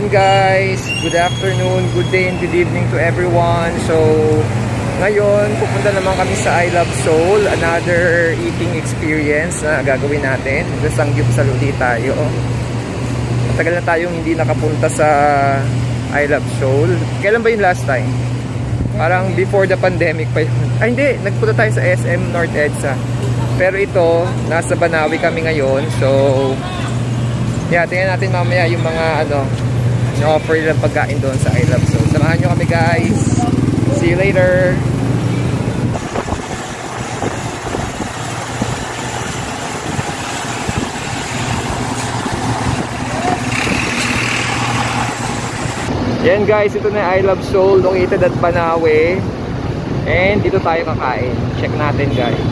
Ayan guys, good afternoon, good day and good evening to everyone. So ngayon pupunta naman kami sa I Love Seoul, another eating experience na gagawin natin. Sangyup-sal ulit tayo. Matagal na tayong hindi nakapunta sa I Love Seoul. Kailan ba yung last time? Parang before the pandemic pa yun. Ay hindi, nagpunta tayo sa SM North EDSA. Pero ito, nasa Banawi kami ngayon. So yeah, tingnan natin mamaya yung mga na-offer nilang pagkain doon sa I Love Seoul. Samahan nyo kami guys. See you later. Yan guys, ito na I Love Seoul located at Banawi. And dito tayo kakain. Check natin guys.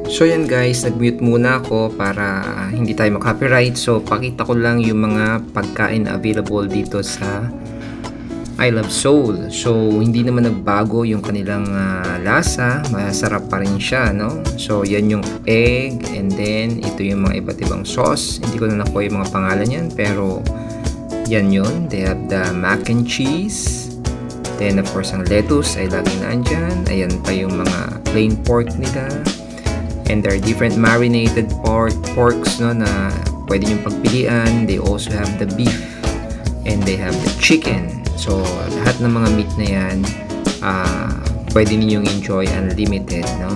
So yan guys, nag-mute muna ako para hindi tayo mag-copyright. So pakita ko lang yung mga pagkain na available dito sa I Love Seoul. So hindi naman nagbago yung kanilang lasa, masarap pa rin siya, no? So yan yung egg, and then ito yung mga iba't ibang sauce. Hindi ko na nakuha yung mga pangalan yan, pero yan yun. They have the mac and cheese, then of course ang lettuce ay laging nandyan. Ayan pa yung mga plain pork nila. And there are different marinated porks, no, na pwede nyo pagpilian. They also have the beef and they have the chicken. So lahat ng mga meat na yan pwede ninyong enjoy unlimited, no?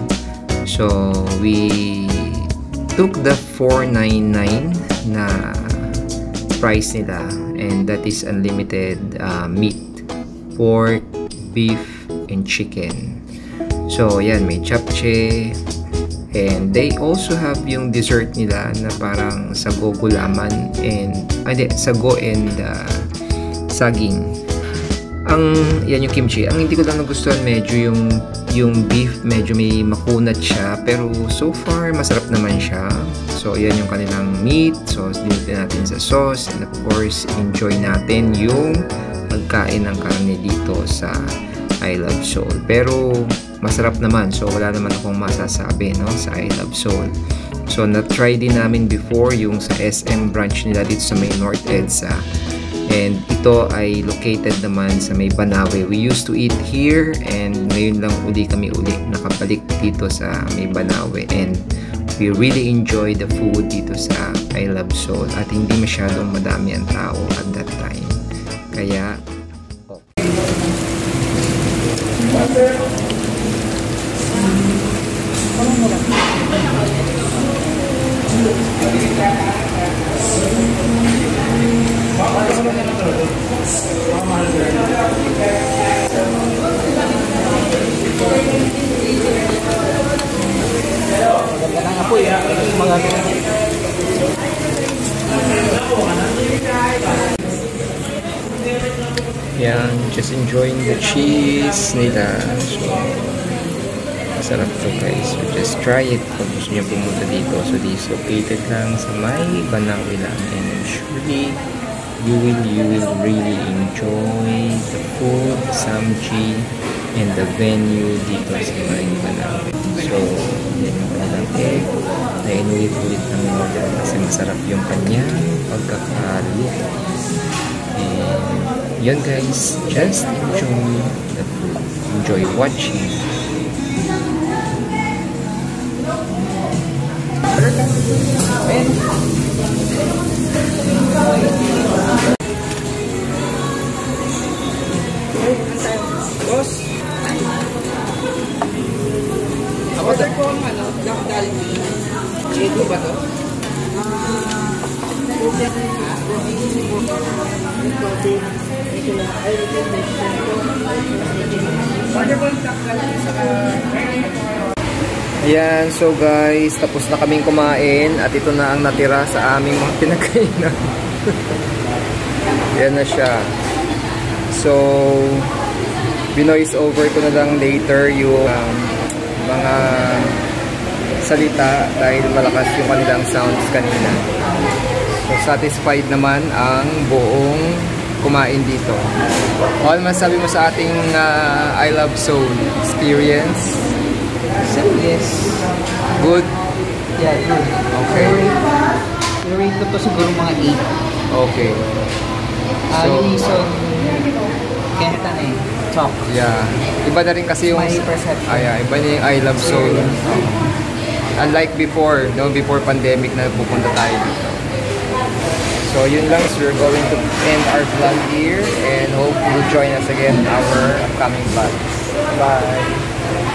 So we took the $4.99 na price nila, and that is unlimited meat, pork, beef, and chicken. So yan, may japchae. And they also have yung dessert nila na parang sago gulaman and sago and saging. Yan yung kimchi. Ang hindi ko lang nagustuhan medyo yung beef, medyo may makunat siya, pero so far masarap naman siya. So yan yung kanilang meat. So dinitin natin sa sauce, and of course enjoy natin yung pagkain ng karne dito sa I Love Seoul. Pero masarap naman, so wala naman akong masasabi, no, sa I Love Seoul. So na-try din namin before yung sa SM branch nila dito sa may North EDSA, and ito ay located naman sa may Banawi. We used to eat here, and ngayon lang kami nakabalik dito sa may Banawi, and we really enjoy the food dito sa I Love Seoul, at hindi masyadong madami ang tao at that time, kaya yan, just enjoying the cheese nila. So masarap to guys, so just try it kung gusto nyo pumunta dito. So this is located lang sa may Banawi lang, and surely you will really enjoy the food, samji, and the venue dito sa may Banawi. So yan yung kanilang egg na inulit-ulit ng order kasi masarap yung kanyang pagkakaluto. And yun guys, just enjoy the food, enjoy watching. Boss, order ko ang dakdal. Ito ba to? Order ko ang dakdal sa Ayan, so guys, tapos na kaming kumain at ito na ang natira sa aming mga pinagkainan. Yan na siya. So binoise over ko na lang later yung mga salita dahil malakas yung kanilang sounds kanina. So satisfied naman ang buong kumain dito. Ano masabi mo sa ating I Love Seoul experience? So yes, good. Yeah, good. Okay. I-rate ko to siguro mga 8. Okay. Yung reason, Kentan top. Yeah. Iba na rin kasi yung... My perception. Yeah. Iba na yung I Love Soul. Unlike before, no? Before pandemic na pupunta tayo dito. So, yun lang. So, we're going to end our vlog here and hope you'll join us again in our upcoming vlogs. Bye!